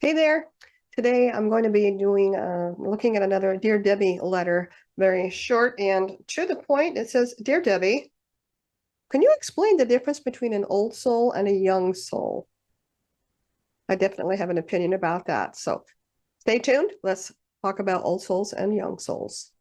Hey there. Today I'm going to be looking at another Dear Debbie letter, very short and to the point. It says, Dear Debbie, can you explain the difference between an old soul and a young soul? I definitely have an opinion about that. So stay tuned. Let's talk about old souls and young souls.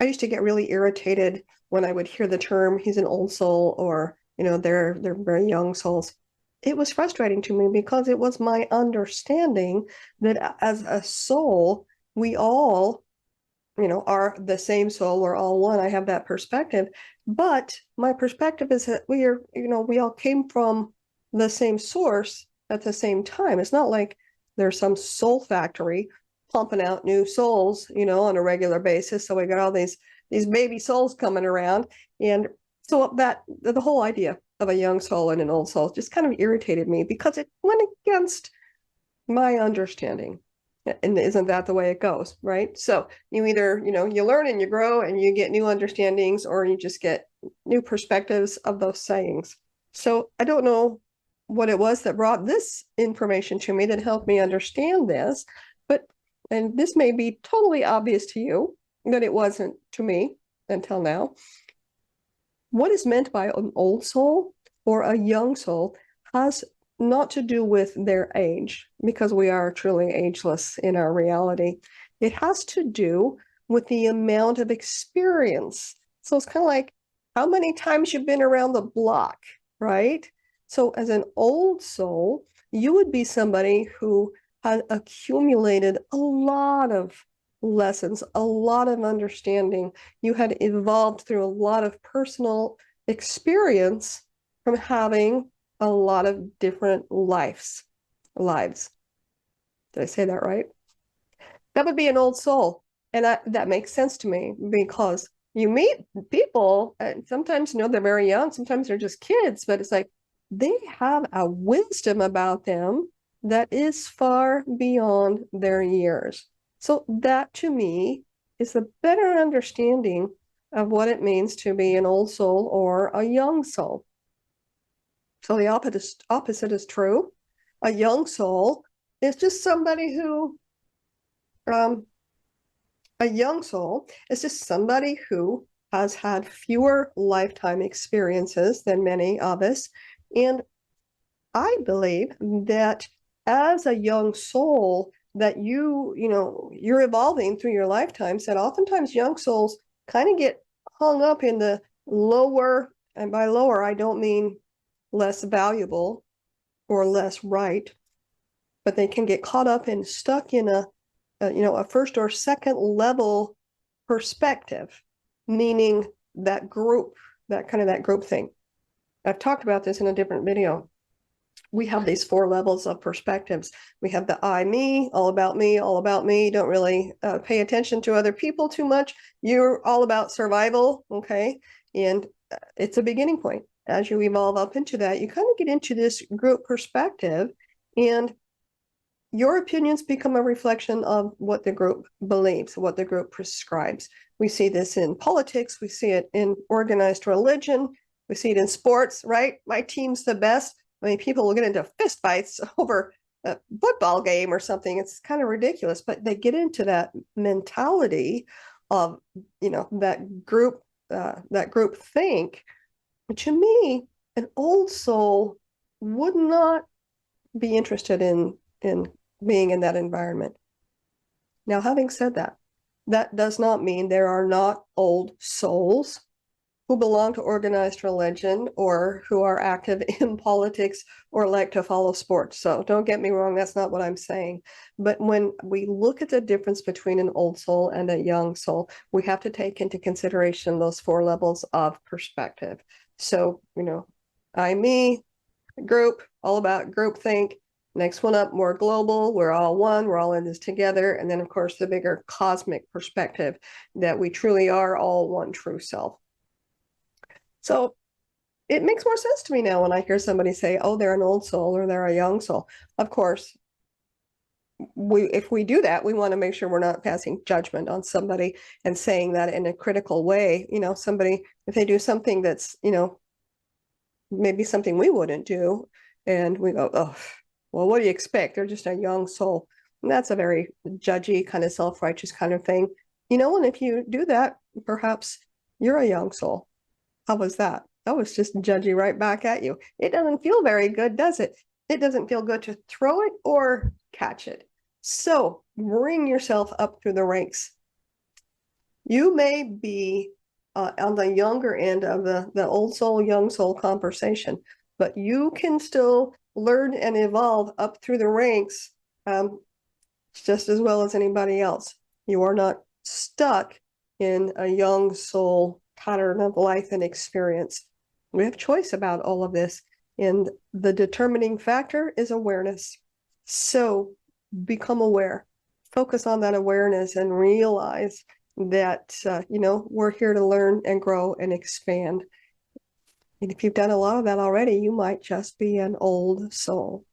I used to get really irritated when I would hear the term he's an old soul or they're very young souls. It was frustrating to me because it was my understanding that as a soul, we all, are the same soul. We're all one. I have that perspective. But my perspective is that we all came from the same source at the same time. It's not like there's some soul factory pumping out new souls, on a regular basis. So we got all these baby souls coming around. And so that the whole idea of a young soul and an old soul just kind of irritated me because it went against my understanding. And isn't that the way it goes, right? So you either, you learn and you grow and you get new understandings, or you just get new perspectives of those sayings. So I don't know what it was that brought this information to me that helped me understand this, but, and this may be totally obvious to you, but it wasn't to me until now. What is meant by an old soul or a young soul has not to do with their age, because we are truly ageless in our reality. It has to do with the amount of experience. So it's kind of like how many times you've been around the block, right? So as an old soul, you would be somebody who had accumulated a lot of lessons, a lot of understanding. You had evolved through a lot of personal experience from having a lot of different lives. Did I say that right? That would be an old soul. And that makes sense to me because you meet people, and sometimes, they're very young, sometimes they're just kids, but it's like they have a wisdom about them that is far beyond their years. So that to me is a better understanding of what it means to be an old soul or a young soul. So the opposite is true. A young soul is just somebody who, um, a young soul is just somebody who has had fewer lifetime experiences than many of us. And I believe that as a young soul, that you're evolving through your lifetimes, that oftentimes young souls kind of get hung up in the lower, and by lower, I don't mean less valuable or less right, but they can get caught up and stuck in a first or second level perspective, meaning that group, that group thing. I've talked about this in a different video. We have these four levels of perspectives. We have the I, me, all about me, all about me. Don't really pay attention to other people too much. You're all about survival, okay? And it's a beginning point. As you evolve up into that, you kind of get into this group perspective, and your opinions become a reflection of what the group believes, what the group prescribes. We see this in politics, we see it in organized religion, we see it in sports, right? My team's the best. I mean, people will get into fistfights over a football game or something. It's kind of ridiculous, but they get into that mentality of, that group think. To me, an old soul would not be interested in being in that environment. Now, having said that, that does not mean there are not old souls who belong to organized religion or who are active in politics or like to follow sports. So don't get me wrong, that's not what I'm saying. But when we look at the difference between an old soul and a young soul, we have to take into consideration those four levels of perspective. So, I, me, group, all about group think. Next one up, more global. We're all one. We're all in this together. And then, of course, the bigger cosmic perspective that we truly are all one true self. So it makes more sense to me now when I hear somebody say, oh, they're an old soul or they're a young soul. Of course, if we do that, we want to make sure we're not passing judgment on somebody and saying that in a critical way. Somebody, if they do something that's, maybe something we wouldn't do, and we go, oh, well, what do you expect? They're just a young soul. And that's a very judgy, kind of self-righteous kind of thing. And if you do that, perhaps you're a young soul. How was that? That was just judgy right back at you. It doesn't feel very good, does it? It doesn't feel good to throw it or catch it. So bring yourself up through the ranks. You may be on the younger end of the old soul, young soul conversation, but you can still learn and evolve up through the ranks just as well as anybody else. You are not stuck in a young soul pattern of life and experience. We have choice about all of this, and the determining factor is awareness. So become aware, focus on that awareness, and realize that we're here to learn and grow and expand. And if you've done a lot of that already, you might just be an old soul.